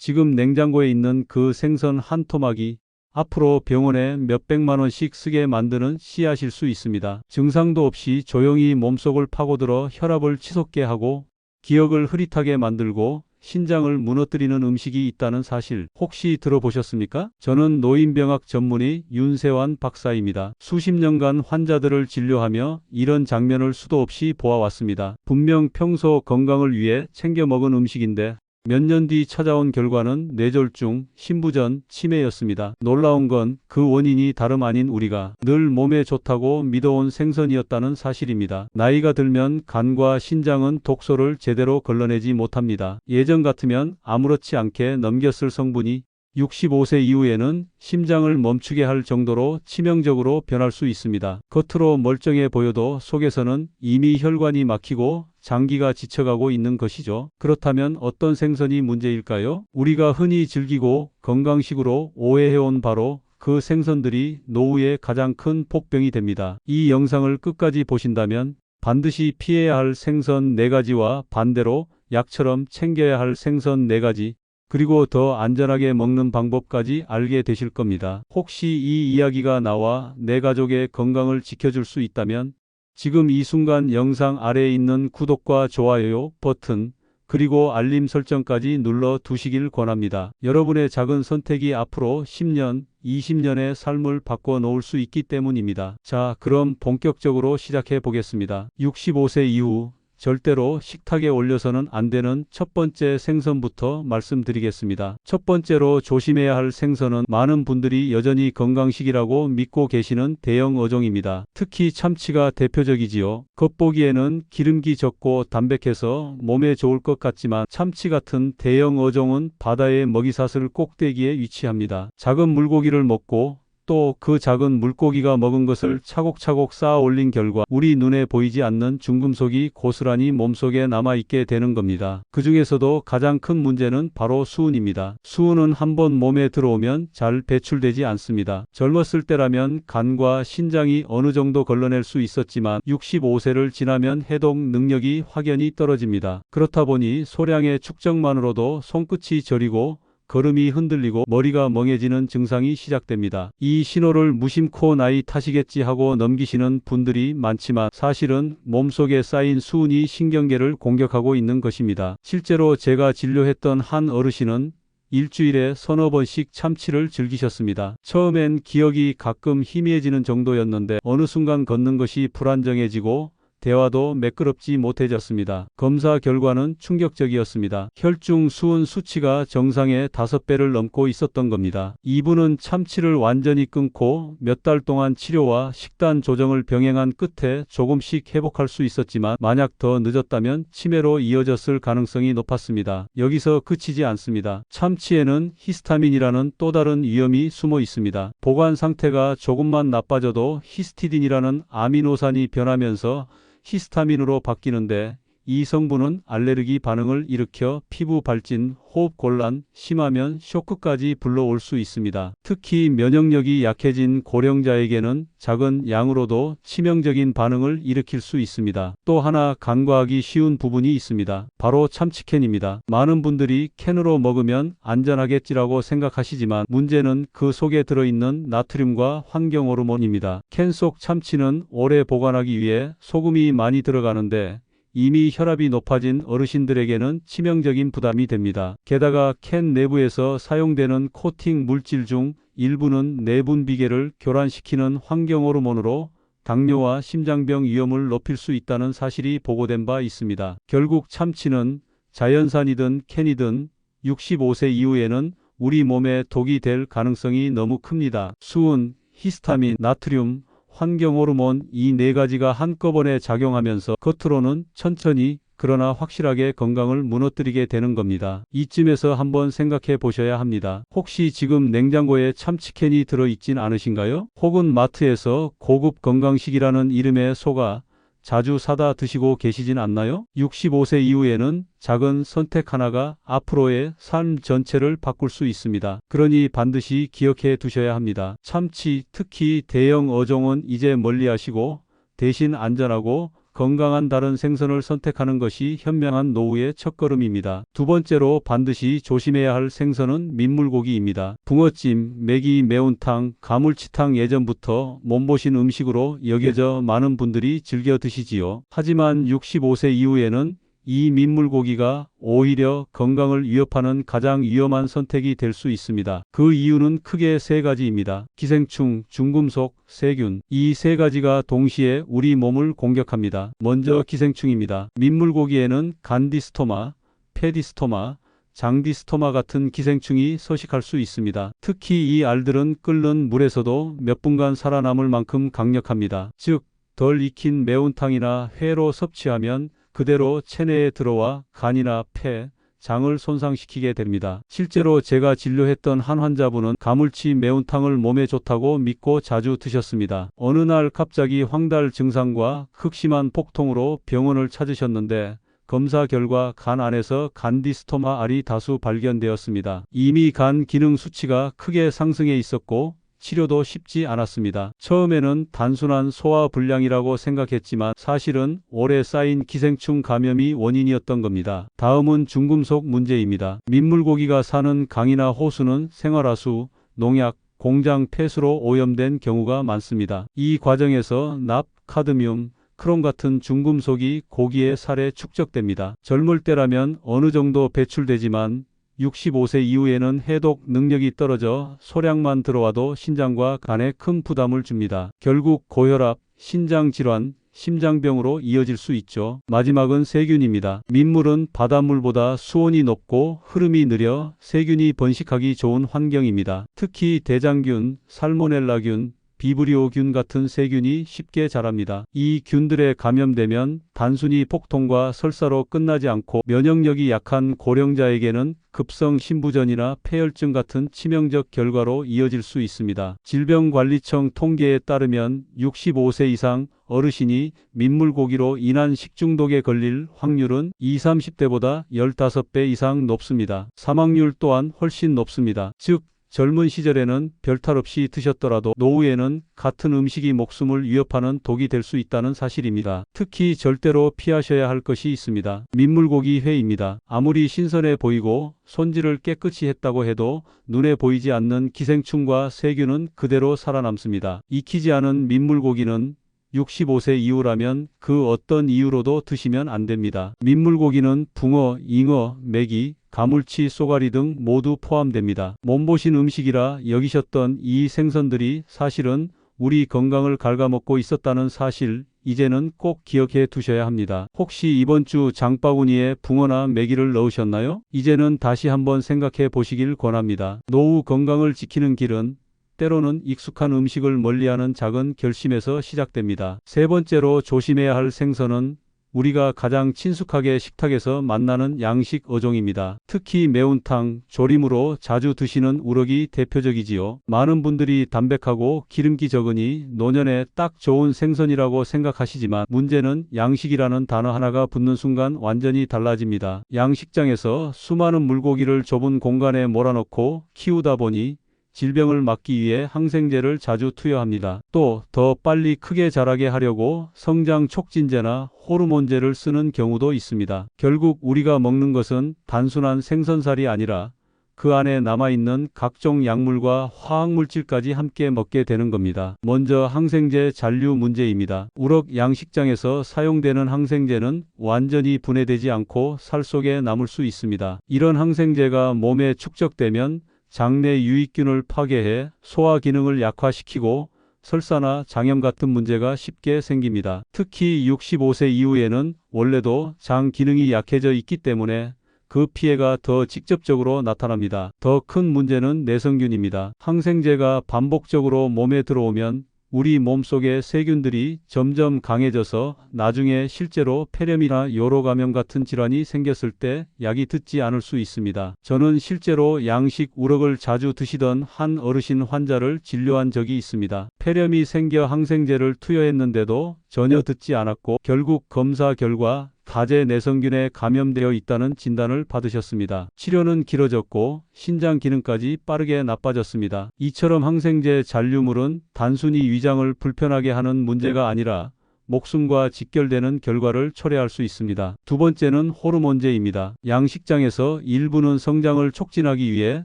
지금 냉장고에 있는 그 생선 한 토막이 앞으로 병원에 몇백만 원씩 쓰게 만드는 씨앗일 수 있습니다. 증상도 없이 조용히 몸속을 파고들어 혈압을 치솟게 하고 기억을 흐릿하게 만들고 신장을 무너뜨리는 음식이 있다는 사실 혹시 들어보셨습니까? 저는 노인병학 전문의 윤세환 박사입니다. 수십 년간 환자들을 진료하며 이런 장면을 수도 없이 보아왔습니다. 분명 평소 건강을 위해 챙겨 먹은 음식인데 몇 년 뒤 찾아온 결과는 뇌졸중, 신부전, 치매였습니다. 놀라운 건 그 원인이 다름 아닌 우리가 늘 몸에 좋다고 믿어온 생선이었다는 사실입니다. 나이가 들면 간과 신장은 독소를 제대로 걸러내지 못합니다. 예전 같으면 아무렇지 않게 넘겼을 성분이 65세 이후에는 심장을 멈추게 할 정도로 치명적으로 변할 수 있습니다. 겉으로 멀쩡해 보여도 속에서는 이미 혈관이 막히고 장기가 지쳐가고 있는 것이죠. 그렇다면 어떤 생선이 문제일까요? 우리가 흔히 즐기고 건강식으로 오해해온 바로 그 생선들이 노후의 가장 큰 복병이 됩니다. 이 영상을 끝까지 보신다면 반드시 피해야 할 생선 4가지와 반대로 약처럼 챙겨야 할 생선 4가지 그리고 더 안전하게 먹는 방법까지 알게 되실 겁니다. 혹시 이 이야기가 나와 내 가족의 건강을 지켜줄 수 있다면 지금 이 순간 영상 아래에 있는 구독과 좋아요 버튼 그리고 알림 설정까지 눌러 두시길 권합니다. 여러분의 작은 선택이 앞으로 10년, 20년의 삶을 바꿔 놓을 수 있기 때문입니다. 자, 그럼 본격적으로 시작해 보겠습니다. 65세 이후 절대로 식탁에 올려서는 안 되는 첫 번째 생선부터 말씀드리겠습니다. 첫 번째로 조심해야 할 생선은 많은 분들이 여전히 건강식이라고 믿고 계시는 대형 어종입니다. 특히 참치가 대표적이지요. 겉보기에는 기름기 적고 담백해서 몸에 좋을 것 같지만 참치 같은 대형 어종은 바다의 먹이사슬 꼭대기에 위치합니다. 작은 물고기를 먹고 또 그 작은 물고기가 먹은 것을 차곡차곡 쌓아 올린 결과 우리 눈에 보이지 않는 중금속이 고스란히 몸속에 남아있게 되는 겁니다. 그 중에서도 가장 큰 문제는 바로 수은입니다. 수은은 한번 몸에 들어오면 잘 배출되지 않습니다. 젊었을 때라면 간과 신장이 어느 정도 걸러낼 수 있었지만 65세를 지나면 해독 능력이 확연히 떨어집니다. 그렇다 보니 소량의 축적만으로도 손끝이 저리고 걸음이 흔들리고 머리가 멍해지는 증상이 시작됩니다. 이 신호를 무심코 나이 탓이겠지 하고 넘기시는 분들이 많지만 사실은 몸속에 쌓인 수은이 신경계를 공격하고 있는 것입니다. 실제로 제가 진료했던 한 어르신은 일주일에 서너 번씩 참치를 즐기셨습니다. 처음엔 기억이 가끔 희미해지는 정도였는데 어느 순간 걷는 것이 불안정해지고 대화도 매끄럽지 못해졌습니다. 검사 결과는 충격적이었습니다. 혈중 수은 수치가 정상의 5배를 넘고 있었던 겁니다. 이분은 참치를 완전히 끊고 몇 달 동안 치료와 식단 조정을 병행한 끝에 조금씩 회복할 수 있었지만 만약 더 늦었다면 치매로 이어졌을 가능성이 높았습니다. 여기서 그치지 않습니다. 참치에는 히스타민이라는 또 다른 위험이 숨어 있습니다. 보관 상태가 조금만 나빠져도 히스티딘이라는 아미노산이 변하면서 히스타민으로 바뀌는데 이 성분은 알레르기 반응을 일으켜 피부 발진, 호흡 곤란, 심하면 쇼크까지 불러올 수 있습니다. 특히 면역력이 약해진 고령자에게는 작은 양으로도 치명적인 반응을 일으킬 수 있습니다. 또 하나 간과하기 쉬운 부분이 있습니다. 바로 참치캔입니다. 많은 분들이 캔으로 먹으면 안전하겠지라고 생각하시지만 문제는 그 속에 들어있는 나트륨과 환경호르몬입니다. 캔 속 참치는 오래 보관하기 위해 소금이 많이 들어가는데 이미 혈압이 높아진 어르신들에게는 치명적인 부담이 됩니다. 게다가 캔 내부에서 사용되는 코팅 물질 중 일부는 내분 비계를 교란시키는 환경호르몬으로 당뇨와 심장병 위험을 높일 수 있다는 사실이 보고된 바 있습니다. 결국 참치는 자연산이든 캔이든 65세 이후에는 우리 몸에 독이 될 가능성이 너무 큽니다. 수은, 히스타민, 나트륨, 환경호르몬 이 4가지가 한꺼번에 작용하면서 겉으로는 천천히 그러나 확실하게 건강을 무너뜨리게 되는 겁니다. 이쯤에서 한번 생각해 보셔야 합니다. 혹시 지금 냉장고에 참치캔이 들어있진 않으신가요? 혹은 마트에서 고급 건강식이라는 이름의 소가 자주 사다 드시고 계시진 않나요? 65세 이후에는 작은 선택 하나가 앞으로의 삶 전체를 바꿀 수 있습니다. 그러니 반드시 기억해 두셔야 합니다. 참치, 특히 대형 어종은 이제 멀리하시고 대신 안전하고 건강한 다른 생선을 선택하는 것이 현명한 노후의 첫걸음입니다. 두 번째로 반드시 조심해야 할 생선은 민물고기입니다. 붕어찜, 메기, 매운탕, 가물치탕 예전부터 몸보신 음식으로 여겨져 많은 분들이 즐겨 드시지요. 하지만 65세 이후에는 이 민물고기가 오히려 건강을 위협하는 가장 위험한 선택이 될 수 있습니다. 그 이유는 크게 세 가지입니다. 기생충, 중금속, 세균. 이 세 가지가 동시에 우리 몸을 공격합니다. 먼저 기생충입니다. 민물고기에는 간디스토마, 페디스토마, 장디스토마 같은 기생충이 서식할 수 있습니다. 특히 이 알들은 끓는 물에서도 몇 분간 살아남을 만큼 강력합니다. 즉, 덜 익힌 매운탕이나 회로 섭취하면 그대로 체내에 들어와 간이나 폐, 장을 손상시키게 됩니다. 실제로 제가 진료했던 한 환자분은 가물치 매운탕을 몸에 좋다고 믿고 자주 드셨습니다. 어느 날 갑자기 황달 증상과 극심한 폭통으로 병원을 찾으셨는데 검사 결과 간 안에서 간디스토마 알이 다수 발견되었습니다. 이미 간 기능 수치가 크게 상승해 있었고 치료도 쉽지 않았습니다. 처음에는 단순한 소화불량이라고 생각했지만 사실은 오래 쌓인 기생충 감염이 원인이었던 겁니다. 다음은 중금속 문제입니다. 민물고기가 사는 강이나 호수는 생활하수, 농약, 공장 폐수로 오염된 경우가 많습니다. 이 과정에서 납, 카드뮴, 크롬 같은 중금속이 고기의 살에 축적됩니다. 젊을 때라면 어느 정도 배출되지만 65세 이후에는 해독 능력이 떨어져 소량만 들어와도 신장과 간에 큰 부담을 줍니다. 결국 고혈압, 신장질환, 심장병으로 이어질 수 있죠. 마지막은 세균입니다. 민물은 바닷물보다 수온이 높고 흐름이 느려 세균이 번식하기 좋은 환경입니다. 특히 대장균, 살모넬라균, 비브리오균 같은 세균이 쉽게 자랍니다. 이 균들에 감염되면 단순히 폭통과 설사로 끝나지 않고 면역력이 약한 고령자에게는 급성 신부전이나 폐혈증 같은 치명적 결과로 이어질 수 있습니다. 질병관리청 통계에 따르면 65세 이상 어르신이 민물고기로 인한 식중독에 걸릴 확률은 20, 30대보다 15배 이상 높습니다. 사망률 또한 훨씬 높습니다. 즉, 젊은 시절에는 별탈 없이 드셨더라도 노후에는 같은 음식이 목숨을 위협하는 독이 될 수 있다는 사실입니다. 특히 절대로 피하셔야 할 것이 있습니다. 민물고기 회입니다. 아무리 신선해 보이고 손질을 깨끗이 했다고 해도 눈에 보이지 않는 기생충과 세균은 그대로 살아남습니다. 익히지 않은 민물고기는 65세 이후라면 그 어떤 이유로도 드시면 안 됩니다. 민물고기는 붕어, 잉어, 메기, 가물치, 쏘가리 등 모두 포함됩니다. 몸보신 음식이라 여기셨던 이 생선들이 사실은 우리 건강을 갉아먹고 있었다는 사실, 이제는 꼭 기억해 두셔야 합니다. 혹시 이번 주 장바구니에 붕어나 메기를 넣으셨나요? 이제는 다시 한번 생각해 보시길 권합니다. 노후 건강을 지키는 길은 때로는 익숙한 음식을 멀리하는 작은 결심에서 시작됩니다. 세 번째로 조심해야 할 생선은 우리가 가장 친숙하게 식탁에서 만나는 양식 어종입니다. 특히 매운탕, 조림으로 자주 드시는 우럭이 대표적이지요. 많은 분들이 담백하고 기름기 적으니 노년에 딱 좋은 생선이라고 생각하시지만 문제는 양식이라는 단어 하나가 붙는 순간 완전히 달라집니다. 양식장에서 수많은 물고기를 좁은 공간에 몰아넣고 키우다 보니 질병을 막기 위해 항생제를 자주 투여합니다. 또 더 빨리 크게 자라게 하려고 성장 촉진제나 호르몬제를 쓰는 경우도 있습니다. 결국 우리가 먹는 것은 단순한 생선살이 아니라 그 안에 남아있는 각종 약물과 화학물질까지 함께 먹게 되는 겁니다. 먼저 항생제 잔류 문제입니다. 우럭 양식장에서 사용되는 항생제는 완전히 분해되지 않고 살 속에 남을 수 있습니다. 이런 항생제가 몸에 축적되면 장내 유익균을 파괴해 소화 기능을 약화시키고 설사나 장염 같은 문제가 쉽게 생깁니다. 특히 65세 이후에는 원래도 장 기능이 약해져 있기 때문에 그 피해가 더 직접적으로 나타납니다. 더 큰 문제는 내성균입니다. 항생제가 반복적으로 몸에 들어오면 우리 몸속의 세균들이 점점 강해져서 나중에 실제로 폐렴이나 요로 감염 같은 질환이 생겼을 때 약이 듣지 않을 수 있습니다. 저는 실제로 양식 우럭을 자주 드시던 한 어르신 환자를 진료한 적이 있습니다. 폐렴이 생겨 항생제를 투여했는데도 전혀 듣지 않았고 결국 검사 결과 가재 내성균에 감염되어 있다는 진단을 받으셨습니다. 치료는 길어졌고 신장 기능까지 빠르게 나빠졌습니다. 이처럼 항생제 잔류물은 단순히 위장을 불편하게 하는 문제가 아니라 목숨과 직결되는 결과를 초래할 수 있습니다. 두 번째는 호르몬제입니다. 양식장에서 일부는 성장을 촉진하기 위해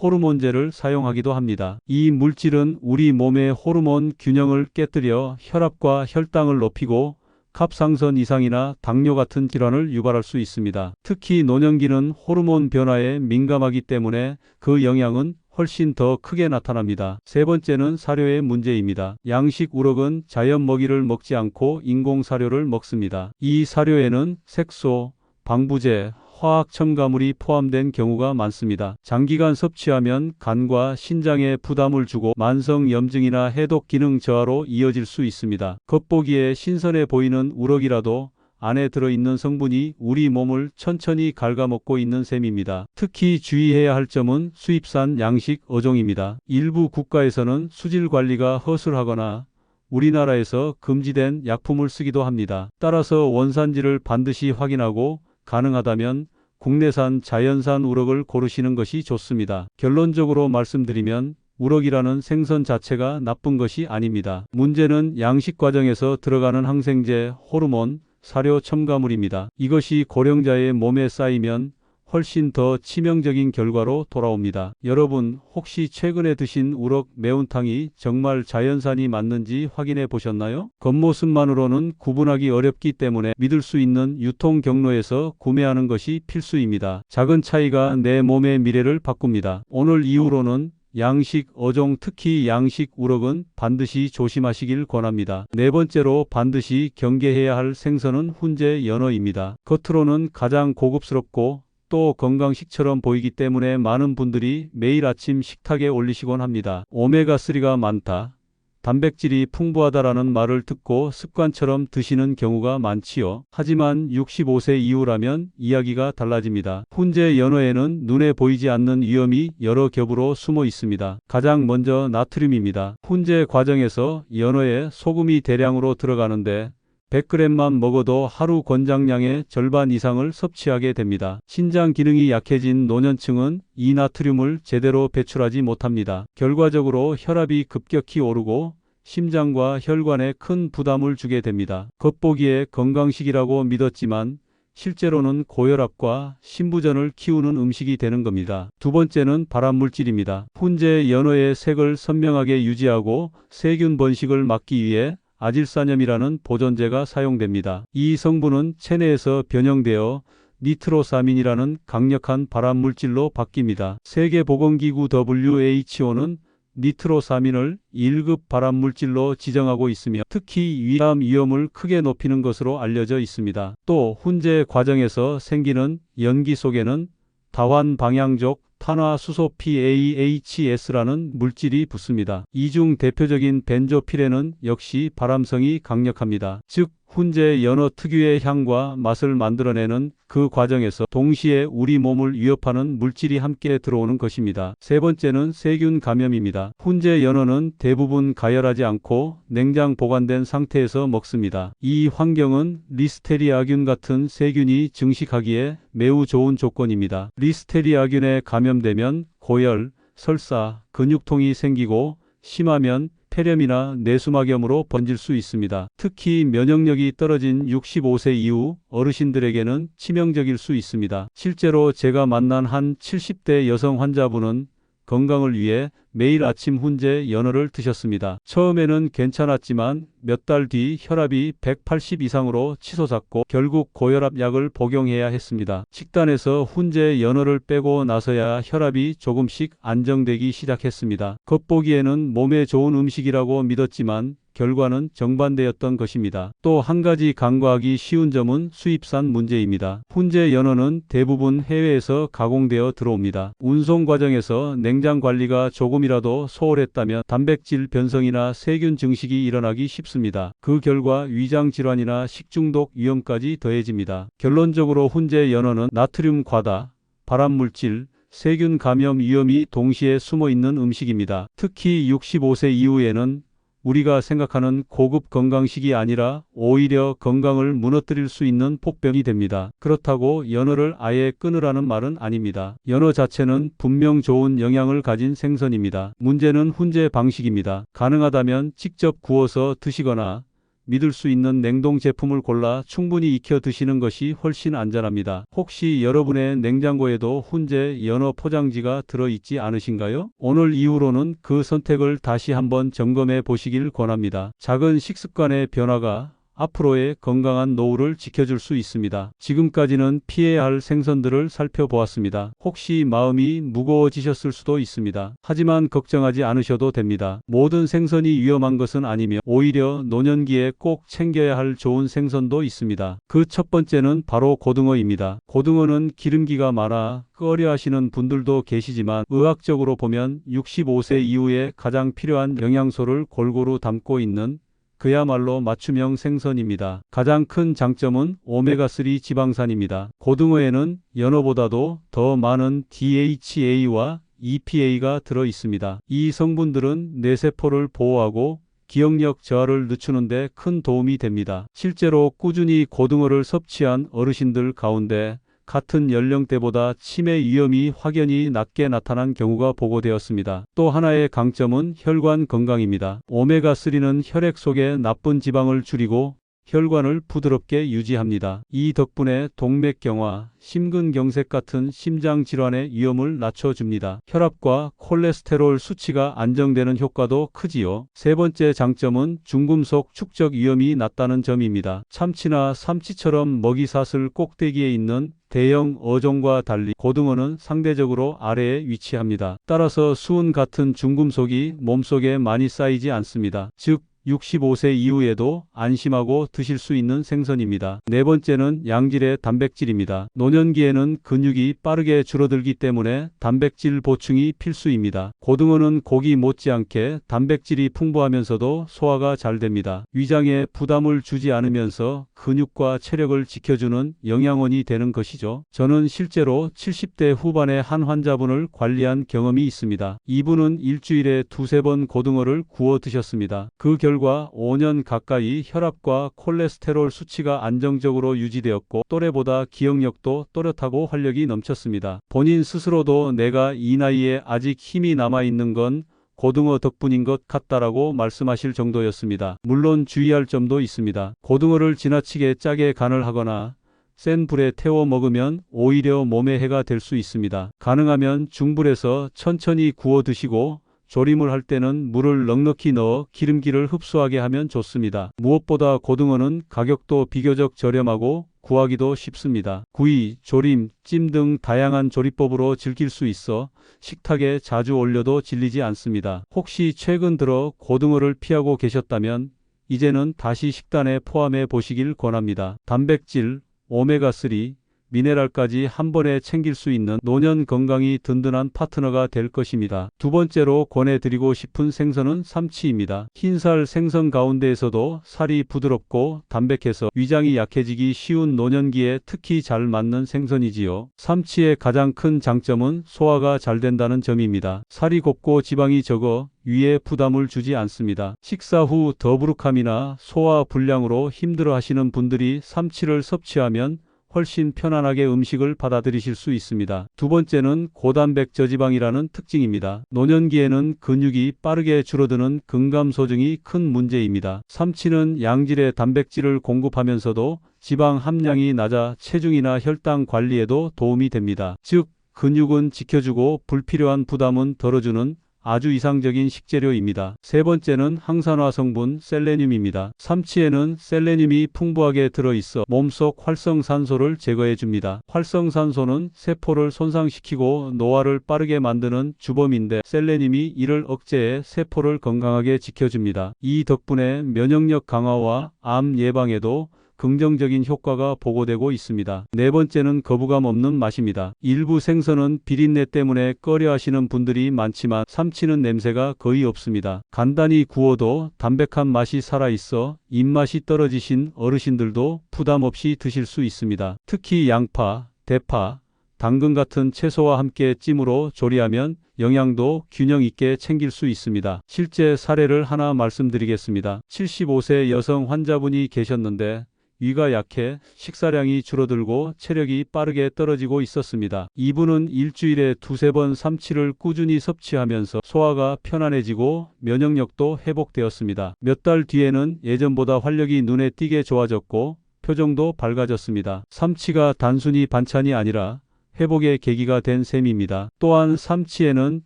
호르몬제를 사용하기도 합니다. 이 물질은 우리 몸의 호르몬 균형을 깨뜨려 혈압과 혈당을 높이고 갑상선 이상이나 당뇨 같은 질환을 유발할 수 있습니다. 특히 노년기는 호르몬 변화에 민감하기 때문에 그 영향은 훨씬 더 크게 나타납니다. 세 번째는 사료의 문제입니다. 양식 우럭은 자연 먹이를 먹지 않고 인공 사료를 먹습니다. 이 사료에는 색소, 방부제, 화학 첨가물이 포함된 경우가 많습니다. 장기간 섭취하면 간과 신장에 부담을 주고 만성염증이나 해독 기능 저하로 이어질 수 있습니다. 겉보기에 신선해 보이는 우럭이라도 안에 들어있는 성분이 우리 몸을 천천히 갉아먹고 있는 셈입니다. 특히 주의해야 할 점은 수입산 양식 어종입니다. 일부 국가에서는 수질 관리가 허술하거나 우리나라에서 금지된 약품을 쓰기도 합니다. 따라서 원산지를 반드시 확인하고 가능하다면 국내산 자연산 우럭을 고르시는 것이 좋습니다. 결론적으로 말씀드리면 우럭이라는 생선 자체가 나쁜 것이 아닙니다. 문제는 양식 과정에서 들어가는 항생제, 호르몬, 사료 첨가물입니다. 이것이 고령자의 몸에 쌓이면 훨씬 더 치명적인 결과로 돌아옵니다. 여러분, 혹시 최근에 드신 우럭 매운탕이 정말 자연산이 맞는지 확인해 보셨나요? 겉모습만으로는 구분하기 어렵기 때문에 믿을 수 있는 유통 경로에서 구매하는 것이 필수입니다. 작은 차이가 내 몸의 미래를 바꿉니다. 오늘 이후로는 양식 어종, 특히 양식 우럭은 반드시 조심하시길 권합니다. 네 번째로 반드시 경계해야 할 생선은 훈제 연어입니다. 겉으로는 가장 고급스럽고 또 건강식처럼 보이기 때문에 많은 분들이 매일 아침 식탁에 올리시곤 합니다. 오메가3가 많다, 단백질이 풍부하다라는 말을 듣고 습관처럼 드시는 경우가 많지요. 하지만 65세 이후라면 이야기가 달라집니다. 훈제 연어에는 눈에 보이지 않는 위험이 여러 겹으로 숨어 있습니다. 가장 먼저 나트륨입니다. 훈제 과정에서 연어에 소금이 대량으로 들어가는데 100g만 먹어도 하루 권장량의 절반 이상을 섭취하게 됩니다. 신장 기능이 약해진 노년층은 이 나트륨을 제대로 배출하지 못합니다. 결과적으로 혈압이 급격히 오르고 심장과 혈관에 큰 부담을 주게 됩니다. 겉보기에 건강식이라고 믿었지만 실제로는 고혈압과 심부전을 키우는 음식이 되는 겁니다. 두 번째는 발암물질입니다. 훈제 연어의 색을 선명하게 유지하고 세균 번식을 막기 위해 아질산염이라는 보존제가 사용됩니다. 이 성분은 체내에서 변형되어 니트로사민이라는 강력한 발암물질로 바뀝니다. 세계보건기구 WHO는 니트로사민을 1급 발암물질로 지정하고 있으며 특히 위암 위험을 크게 높이는 것으로 알려져 있습니다. 또 훈제 과정에서 생기는 연기 속에는 다환방향족 탄화수소 PAHS라는 물질이 붙습니다. 이 중 대표적인 벤조피렌은 역시 발암성이 강력합니다. 즉 훈제 연어 특유의 향과 맛을 만들어내는 그 과정에서 동시에 우리 몸을 위협하는 물질이 함께 들어오는 것입니다. 세 번째는 세균 감염입니다. 훈제 연어는 대부분 가열하지 않고 냉장 보관된 상태에서 먹습니다. 이 환경은 리스테리아균 같은 세균이 증식하기에 매우 좋은 조건입니다. 리스테리아균에 감염되면 고열, 설사, 근육통이 생기고 심하면 폐렴이나 뇌수막염으로 번질 수 있습니다. 특히 면역력이 떨어진 65세 이후 어르신들에게는 치명적일 수 있습니다. 실제로 제가 만난 한 70대 여성 환자분은 건강을 위해 매일 아침 훈제 연어를 드셨습니다. 처음에는 괜찮았지만 몇 달 뒤 혈압이 180 이상으로 치솟았고 결국 고혈압 약을 복용해야 했습니다. 식단에서 훈제 연어를 빼고 나서야 혈압이 조금씩 안정되기 시작했습니다. 겉보기에는 몸에 좋은 음식이라고 믿었지만 결과는 정반대였던 것입니다. 또 한 가지 간과하기 쉬운 점은 수입산 문제입니다. 훈제 연어는 대부분 해외에서 가공되어 들어옵니다. 운송 과정에서 냉장 관리가 조금이라도 소홀했다면 단백질 변성이나 세균 증식이 일어나기 쉽습니다. 그 결과 위장 질환이나 식중독 위험까지 더해집니다. 결론적으로 훈제 연어는 나트륨 과다, 발암물질, 세균 감염 위험이 동시에 숨어 있는 음식입니다. 특히 65세 이후에는 우리가 생각하는 고급 건강식이 아니라 오히려 건강을 무너뜨릴 수 있는 폭병이 됩니다. 그렇다고 연어를 아예 끊으라는 말은 아닙니다. 연어 자체는 분명 좋은 영양을 가진 생선입니다. 문제는 훈제 방식입니다. 가능하다면 직접 구워서 드시거나 믿을 수 있는 냉동 제품을 골라 충분히 익혀 드시는 것이 훨씬 안전합니다. 혹시 여러분의 냉장고에도 훈제 연어 포장지가 들어있지 않으신가요? 오늘 이후로는 그 선택을 다시 한번 점검해 보시길 권합니다. 작은 식습관의 변화가 앞으로의 건강한 노후를 지켜줄 수 있습니다. 지금까지는 피해야 할 생선들을 살펴보았습니다. 혹시 마음이 무거워지셨을 수도 있습니다. 하지만 걱정하지 않으셔도 됩니다. 모든 생선이 위험한 것은 아니며 오히려 노년기에 꼭 챙겨야 할 좋은 생선도 있습니다. 그 첫 번째는 바로 고등어입니다. 고등어는 기름기가 많아 꺼려 하시는 분들도 계시지만 의학적으로 보면 65세 이후에 가장 필요한 영양소를 골고루 담고 있는 그야말로 맞춤형 생선입니다. 가장 큰 장점은 오메가3 지방산입니다. 고등어에는 연어보다도 더 많은 DHA와 EPA가 들어 있습니다. 이 성분들은 뇌세포를 보호하고 기억력 저하를 늦추는 데 큰 도움이 됩니다. 실제로 꾸준히 고등어를 섭취한 어르신들 가운데 같은 연령대보다 치매 위험이 확연히 낮게 나타난 경우가 보고되었습니다. 또 하나의 강점은 혈관 건강입니다. 오메가3는 혈액 속의 나쁜 지방을 줄이고 혈관을 부드럽게 유지합니다. 이 덕분에 동맥경화, 심근경색 같은 심장 질환의 위험을 낮춰줍니다. 혈압과 콜레스테롤 수치가 안정되는 효과도 크지요. 세 번째 장점은 중금속 축적 위험이 낮다는 점입니다. 참치나 삼치처럼 먹이사슬 꼭대기에 있는 대형 어종과 달리 고등어는 상대적으로 아래에 위치합니다. 따라서 수은 같은 중금속이 몸속에 많이 쌓이지 않습니다. 즉 65세 이후에도 안심하고 드실 수 있는 생선입니다. 네 번째는 양질의 단백질입니다. 노년기에는 근육이 빠르게 줄어들기 때문에 단백질 보충이 필수입니다. 고등어는 고기 못지않게 단백질이 풍부하면서도 소화가 잘 됩니다. 위장에 부담을 주지 않으면서 근육과 체력을 지켜주는 영양원이 되는 것이죠. 저는 실제로 70대 후반의 한 환자분을 관리한 경험이 있습니다. 이분은 일주일에 두세 번 고등어를 구워 드셨습니다. 그 결과 5년 가까이 혈압과 콜레스테롤 수치가 안정적으로 유지되었고 또래보다 기억력도 또렷하고 활력이 넘쳤습니다. 본인 스스로도 내가 이 나이에 아직 힘이 남아있는 건 고등어 덕분인 것 같다라고 말씀하실 정도였습니다. 물론 주의할 점도 있습니다. 고등어를 지나치게 짜게 간을 하거나 센 불에 태워 먹으면 오히려 몸에 해가 될 수 있습니다. 가능하면 중불에서 천천히 구워 드시고 조림을 할 때는 물을 넉넉히 넣어 기름기를 흡수하게 하면 좋습니다. 무엇보다 고등어는 가격도 비교적 저렴하고 구하기도 쉽습니다. 구이, 조림, 찜 등 다양한 조리법으로 즐길 수 있어 식탁에 자주 올려도 질리지 않습니다. 혹시 최근 들어 고등어를 피하고 계셨다면 이제는 다시 식단에 포함해 보시길 권합니다. 단백질, 오메가3, 미네랄까지 한 번에 챙길 수 있는 노년 건강이 든든한 파트너가 될 것입니다. 두 번째로 권해드리고 싶은 생선은 삼치입니다. 흰살 생선 가운데에서도 살이 부드럽고 담백해서 위장이 약해지기 쉬운 노년기에 특히 잘 맞는 생선이지요. 삼치의 가장 큰 장점은 소화가 잘 된다는 점입니다. 살이 곱고 지방이 적어 위에 부담을 주지 않습니다. 식사 후 더부룩함이나 소화 불량으로 힘들어 하시는 분들이 삼치를 섭취하면 훨씬 편안하게 음식을 받아들이실 수 있습니다. 두 번째는 고단백 저지방이라는 특징입니다. 노년기에는 근육이 빠르게 줄어드는 근감소증이 큰 문제입니다. 삼치는 양질의 단백질을 공급하면서도 지방 함량이 낮아 체중이나 혈당 관리에도 도움이 됩니다. 즉, 근육은 지켜주고 불필요한 부담은 덜어주는 아주 이상적인 식재료입니다. 세 번째는 항산화 성분 셀레늄입니다. 삼치에는 셀레늄이 풍부하게 들어있어 몸속 활성산소를 제거해줍니다. 활성산소는 세포를 손상시키고 노화를 빠르게 만드는 주범인데 셀레늄이 이를 억제해 세포를 건강하게 지켜줍니다. 이 덕분에 면역력 강화와 암 예방에도 긍정적인 효과가 보고되고 있습니다. 네 번째는 거부감 없는 맛입니다. 일부 생선은 비린내 때문에 꺼려하시는 분들이 많지만 삼치는 냄새가 거의 없습니다. 간단히 구워도 담백한 맛이 살아있어 입맛이 떨어지신 어르신들도 부담 없이 드실 수 있습니다. 특히 양파, 대파, 당근 같은 채소와 함께 찜으로 조리하면 영양도 균형 있게 챙길 수 있습니다. 실제 사례를 하나 말씀드리겠습니다. 75세 여성 환자분이 계셨는데 위가 약해 식사량이 줄어들고 체력이 빠르게 떨어지고 있었습니다. 이분은 일주일에 두세 번 삼치를 꾸준히 섭취하면서 소화가 편안해지고 면역력도 회복되었습니다. 몇 달 뒤에는 예전보다 활력이 눈에 띄게 좋아졌고 표정도 밝아졌습니다. 삼치가 단순히 반찬이 아니라 회복의 계기가 된 셈입니다. 또한 삼치에는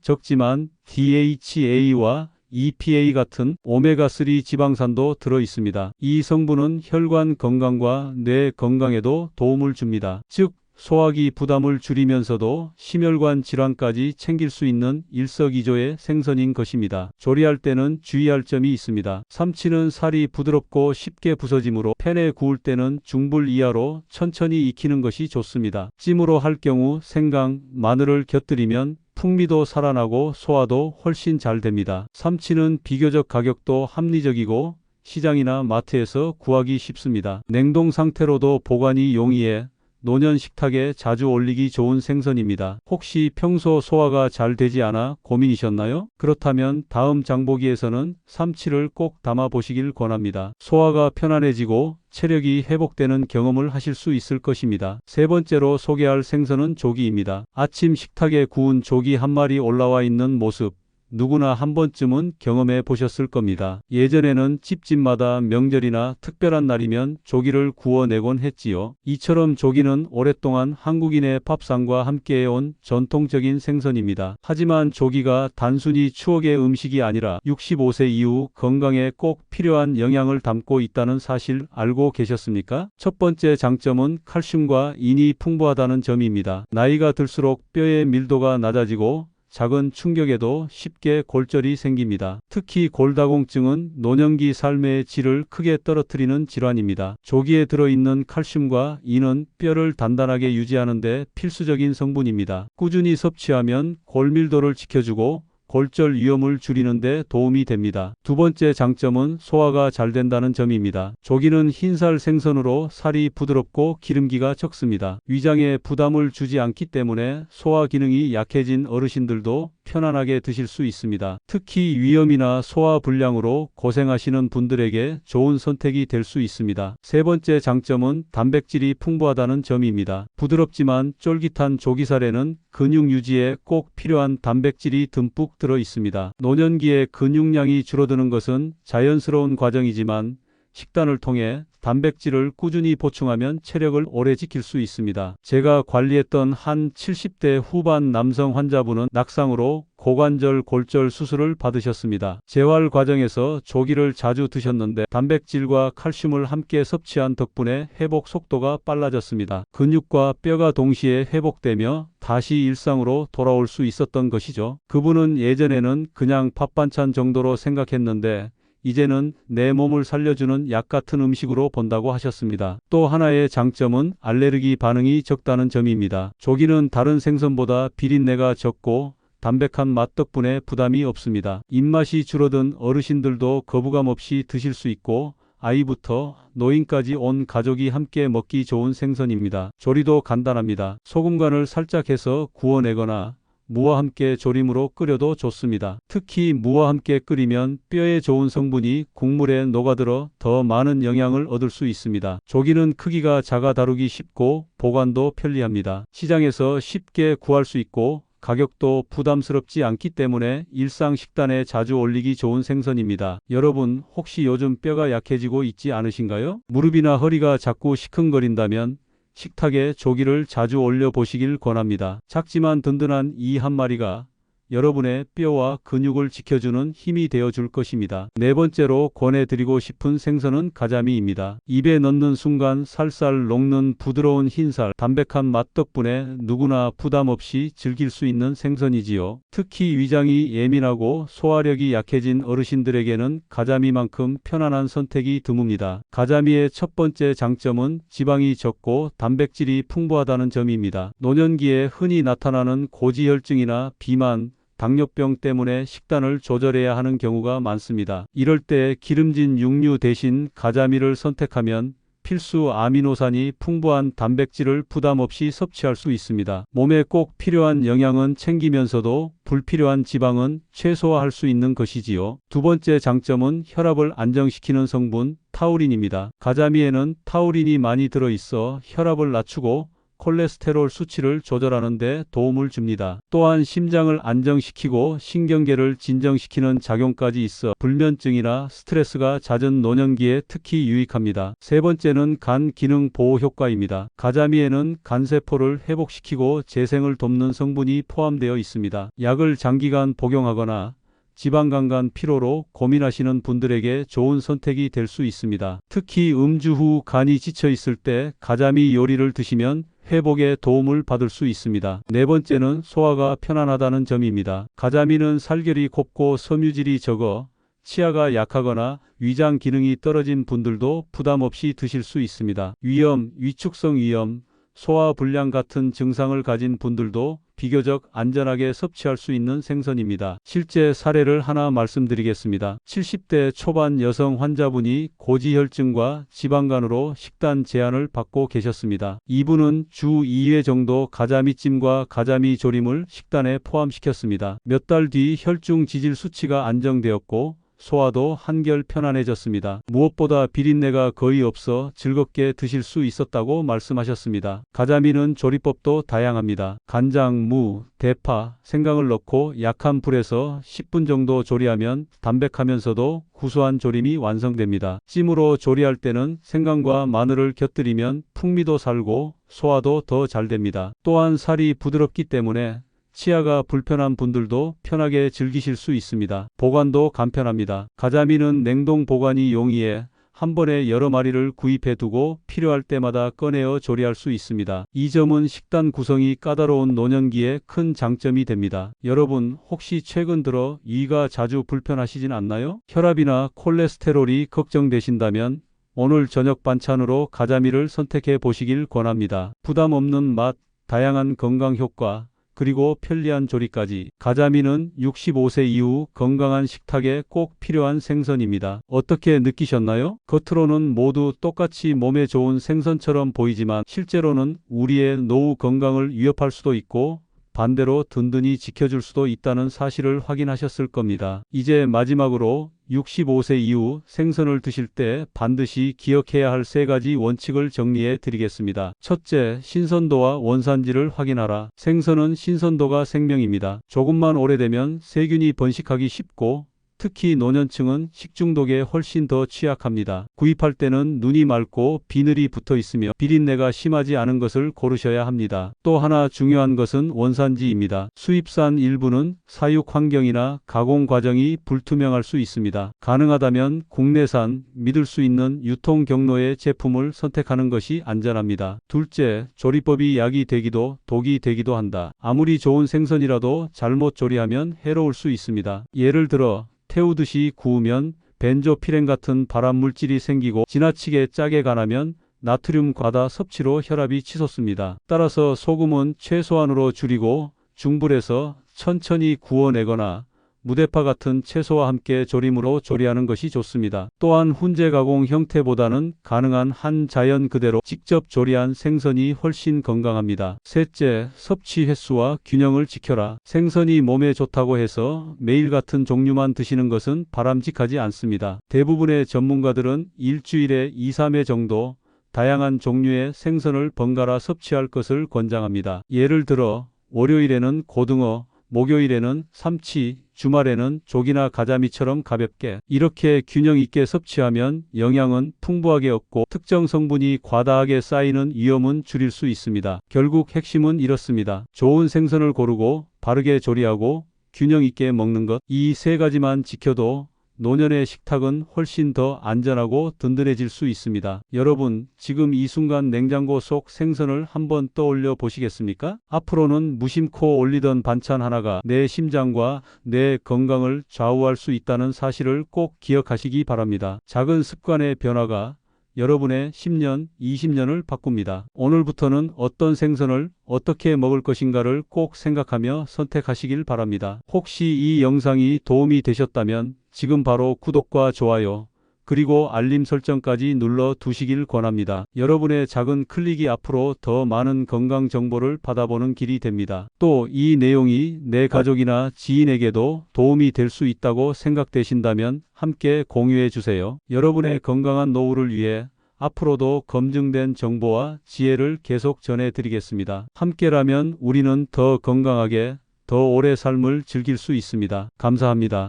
적지만 DHA와 EPA 같은 오메가3 지방산도 들어 있습니다. 이 성분은 혈관 건강과 뇌 건강에도 도움을 줍니다. 즉, 소화기 부담을 줄이면서도 심혈관 질환까지 챙길 수 있는 일석이조의 생선인 것입니다. 조리할 때는 주의할 점이 있습니다. 삼치는 살이 부드럽고 쉽게 부서지므로 팬에 구울 때는 중불 이하로 천천히 익히는 것이 좋습니다. 찜으로 할 경우 생강, 마늘을 곁들이면 풍미도 살아나고 소화도 훨씬 잘 됩니다. 삼치는 비교적 가격도 합리적이고 시장이나 마트에서 구하기 쉽습니다. 냉동 상태로도 보관이 용이해 노년 식탁에 자주 올리기 좋은 생선입니다. 혹시 평소 소화가 잘 되지 않아 고민이셨나요? 그렇다면 다음 장보기에서는 삼치를 꼭 담아 보시길 권합니다. 소화가 편안해지고 체력이 회복되는 경험을 하실 수 있을 것입니다. 세 번째로 소개할 생선은 조기입니다. 아침 식탁에 구운 조기 한 마리 올라와 있는 모습, 누구나 한 번쯤은 경험해 보셨을 겁니다. 예전에는 집집마다 명절이나 특별한 날이면 조기를 구워내곤 했지요. 이처럼 조기는 오랫동안 한국인의 밥상과 함께해온 전통적인 생선입니다. 하지만 조기가 단순히 추억의 음식이 아니라 65세 이후 건강에 꼭 필요한 영양을 담고 있다는 사실 알고 계셨습니까? 첫 번째 장점은 칼슘과 인이 풍부하다는 점입니다. 나이가 들수록 뼈의 밀도가 낮아지고 작은 충격에도 쉽게 골절이 생깁니다. 특히 골다공증은 노년기 삶의 질을 크게 떨어뜨리는 질환입니다. 조기에 들어있는 칼슘과 인은 뼈를 단단하게 유지하는 데 필수적인 성분입니다. 꾸준히 섭취하면 골밀도를 지켜주고 골절 위험을 줄이는 데 도움이 됩니다. 두 번째 장점은 소화가 잘 된다는 점입니다. 조기는 흰살 생선으로 살이 부드럽고 기름기가 적습니다. 위장에 부담을 주지 않기 때문에 소화 기능이 약해진 어르신들도 편안하게 드실 수 있습니다. 특히 위염이나 소화 불량으로 고생하시는 분들에게 좋은 선택이 될 수 있습니다. 세 번째 장점은 단백질이 풍부하다는 점입니다. 부드럽지만 쫄깃한 조기살에는 근육 유지에 꼭 필요한 단백질이 듬뿍 들어 있습니다. 노년기에 근육량이 줄어드는 것은 자연스러운 과정이지만 식단을 통해 단백질을 꾸준히 보충하면 체력을 오래 지킬 수 있습니다. 제가 관리했던 한 70대 후반 남성 환자분은 낙상으로 고관절 골절 수술을 받으셨습니다. 재활 과정에서 조기를 자주 드셨는데 단백질과 칼슘을 함께 섭취한 덕분에 회복 속도가 빨라졌습니다. 근육과 뼈가 동시에 회복되며 다시 일상으로 돌아올 수 있었던 것이죠. 그분은 예전에는 그냥 밥 반찬 정도로 생각했는데 이제는 내 몸을 살려주는 약 같은 음식으로 본다고 하셨습니다. 또 하나의 장점은 알레르기 반응이 적다는 점입니다. 조기는 다른 생선보다 비린내가 적고 담백한 맛 덕분에 부담이 없습니다. 입맛이 줄어든 어르신들도 거부감 없이 드실 수 있고 아이부터 노인까지 온 가족이 함께 먹기 좋은 생선입니다. 조리도 간단합니다. 소금간을 살짝 해서 구워내거나 무와 함께 조림으로 끓여도 좋습니다. 특히 무와 함께 끓이면 뼈에 좋은 성분이 국물에 녹아들어 더 많은 영양을 얻을 수 있습니다. 조기는 크기가 작아 다루기 쉽고 보관도 편리합니다. 시장에서 쉽게 구할 수 있고 가격도 부담스럽지 않기 때문에 일상 식단에 자주 올리기 좋은 생선입니다. 여러분, 혹시 요즘 뼈가 약해지고 있지 않으신가요? 무릎이나 허리가 자꾸 시큰거린다면 식탁에 조기를 자주 올려보시길 권합니다. 작지만 든든한 이 한 마리가 여러분의 뼈와 근육을 지켜주는 힘이 되어줄 것입니다. 네 번째로 권해드리고 싶은 생선은 가자미입니다. 입에 넣는 순간 살살 녹는 부드러운 흰살, 담백한 맛 덕분에 누구나 부담 없이 즐길 수 있는 생선이지요. 특히 위장이 예민하고 소화력이 약해진 어르신들에게는 가자미만큼 편안한 선택이 드뭅니다. 가자미의 첫 번째 장점은 지방이 적고 단백질이 풍부하다는 점입니다. 노년기에 흔히 나타나는 고지혈증이나 비만, 당뇨병 때문에 식단을 조절해야 하는 경우가 많습니다. 이럴 때 기름진 육류 대신 가자미를 선택하면 필수 아미노산이 풍부한 단백질을 부담 없이 섭취할 수 있습니다. 몸에 꼭 필요한 영양은 챙기면서도 불필요한 지방은 최소화할 수 있는 것이지요. 두 번째 장점은 혈압을 안정시키는 성분 타우린입니다. 가자미에는 타우린이 많이 들어있어 혈압을 낮추고 콜레스테롤 수치를 조절하는 데 도움을 줍니다. 또한 심장을 안정시키고 신경계를 진정시키는 작용까지 있어 불면증이나 스트레스가 잦은 노년기에 특히 유익합니다. 세 번째는 간 기능 보호 효과입니다. 가자미에는 간세포를 회복시키고 재생을 돕는 성분이 포함되어 있습니다. 약을 장기간 복용하거나 지방간간 피로로 고민하시는 분들에게 좋은 선택이 될 수 있습니다. 특히 음주 후 간이 지쳐 있을 때 가자미 요리를 드시면 회복에 도움을 받을 수 있습니다. 네 번째는 소화가 편안하다는 점입니다. 가자미는 살결이 곱고 섬유질이 적어 치아가 약하거나 위장 기능이 떨어진 분들도 부담 없이 드실 수 있습니다. 위염, 위축성 위염, 소화불량 같은 증상을 가진 분들도 비교적 안전하게 섭취할 수 있는 생선입니다. 실제 사례를 하나 말씀드리겠습니다. 70대 초반 여성 환자분이 고지혈증과 지방간으로 식단 제한을 받고 계셨습니다. 이분은 주 2회 정도 가자미찜과 가자미 조림을 식단에 포함시켰습니다. 몇 달 뒤 혈중 지질 수치가 안정되었고 소화도 한결 편안해졌습니다. 무엇보다 비린내가 거의 없어 즐겁게 드실 수 있었다고 말씀하셨습니다. 가자미는 조리법도 다양합니다. 간장, 무, 대파, 생강을 넣고 약한 불에서 10분 정도 조리하면 담백하면서도 구수한 조림이 완성됩니다. 찜으로 조리할 때는 생강과 마늘을 곁들이면 풍미도 살고 소화도 더 잘 됩니다. 또한 살이 부드럽기 때문에 치아가 불편한 분들도 편하게 즐기실 수 있습니다. 보관도 간편합니다. 가자미는 냉동 보관이 용이해 한 번에 여러 마리를 구입해 두고 필요할 때마다 꺼내어 조리할 수 있습니다. 이 점은 식단 구성이 까다로운 노년기에 큰 장점이 됩니다. 여러분 혹시 최근 들어 위가 자주 불편하시진 않나요? 혈압이나 콜레스테롤이 걱정되신다면 오늘 저녁 반찬으로 가자미를 선택해 보시길 권합니다. 부담 없는 맛, 다양한 건강 효과, 그리고 편리한 조리까지. 가자미는 65세 이후 건강한 식탁에 꼭 필요한 생선입니다. 어떻게 느끼셨나요? 겉으로는 모두 똑같이 몸에 좋은 생선처럼 보이지만 실제로는 우리의 노후 건강을 위협할 수도 있고 반대로 든든히 지켜줄 수도 있다는 사실을 확인하셨을 겁니다. 이제 마지막으로 65세 이후 생선을 드실 때 반드시 기억해야 할 3가지 원칙을 정리해 드리겠습니다. 첫째, 신선도와 원산지를 확인하라. 생선은 신선도가 생명입니다. 조금만 오래되면 세균이 번식하기 쉽고 특히 노년층은 식중독에 훨씬 더 취약합니다. 구입할 때는 눈이 맑고 비늘이 붙어 있으며 비린내가 심하지 않은 것을 고르셔야 합니다. 또 하나 중요한 것은 원산지입니다. 수입산 일부는 사육 환경이나 가공 과정이 불투명할 수 있습니다. 가능하다면 국내산, 믿을 수 있는 유통 경로의 제품을 선택하는 것이 안전합니다. 둘째, 조리법이 약이 되기도 독이 되기도 한다. 아무리 좋은 생선이라도 잘못 조리하면 해로울 수 있습니다. 예를 들어 태우듯이 구우면 벤조피렌 같은 발암물질이 생기고 지나치게 짜게 간하면 나트륨 과다 섭취로 혈압이 치솟습니다. 따라서 소금은 최소한으로 줄이고 중불에서 천천히 구워내거나 무대파 같은 채소와 함께 조림으로 조리하는 것이 좋습니다. 또한 훈제 가공 형태보다는 가능한 한 자연 그대로 직접 조리한 생선이 훨씬 건강합니다. 셋째, 섭취 횟수와 균형을 지켜라. 생선이 몸에 좋다고 해서 매일 같은 종류만 드시는 것은 바람직하지 않습니다. 대부분의 전문가들은 일주일에 2~3회 정도 다양한 종류의 생선을 번갈아 섭취할 것을 권장합니다. 예를 들어 월요일에는 고등어, 목요일에는 삼치, 주말에는 조기나 가자미처럼 가볍게. 이렇게 균형 있게 섭취하면 영양은 풍부하게 얻고 특정 성분이 과다하게 쌓이는 위험은 줄일 수 있습니다. 결국 핵심은 이렇습니다. 좋은 생선을 고르고 바르게 조리하고 균형 있게 먹는 것. 이 3가지만 지켜도 노년의 식탁은 훨씬 더 안전하고 든든해질 수 있습니다. 여러분, 지금 이 순간 냉장고 속 생선을 한번 떠올려 보시겠습니까? 앞으로는 무심코 올리던 반찬 하나가 내 심장과 내 건강을 좌우할 수 있다는 사실을 꼭 기억하시기 바랍니다. 작은 습관의 변화가 여러분의 10년, 20년을 바꿉니다. 오늘부터는 어떤 생선을 어떻게 먹을 것인가를 꼭 생각하며 선택하시길 바랍니다. 혹시 이 영상이 도움이 되셨다면 지금 바로 구독과 좋아요, 그리고 알림 설정까지 눌러 두시길 권합니다. 여러분의 작은 클릭이 앞으로 더 많은 건강 정보를 받아보는 길이 됩니다. 또 이 내용이 내 가족이나 지인에게도 도움이 될 수 있다고 생각되신다면 함께 공유해 주세요. 여러분의 건강한 노후를 위해 앞으로도 검증된 정보와 지혜를 계속 전해드리겠습니다. 함께라면 우리는 더 건강하게, 더 오래 삶을 즐길 수 있습니다. 감사합니다.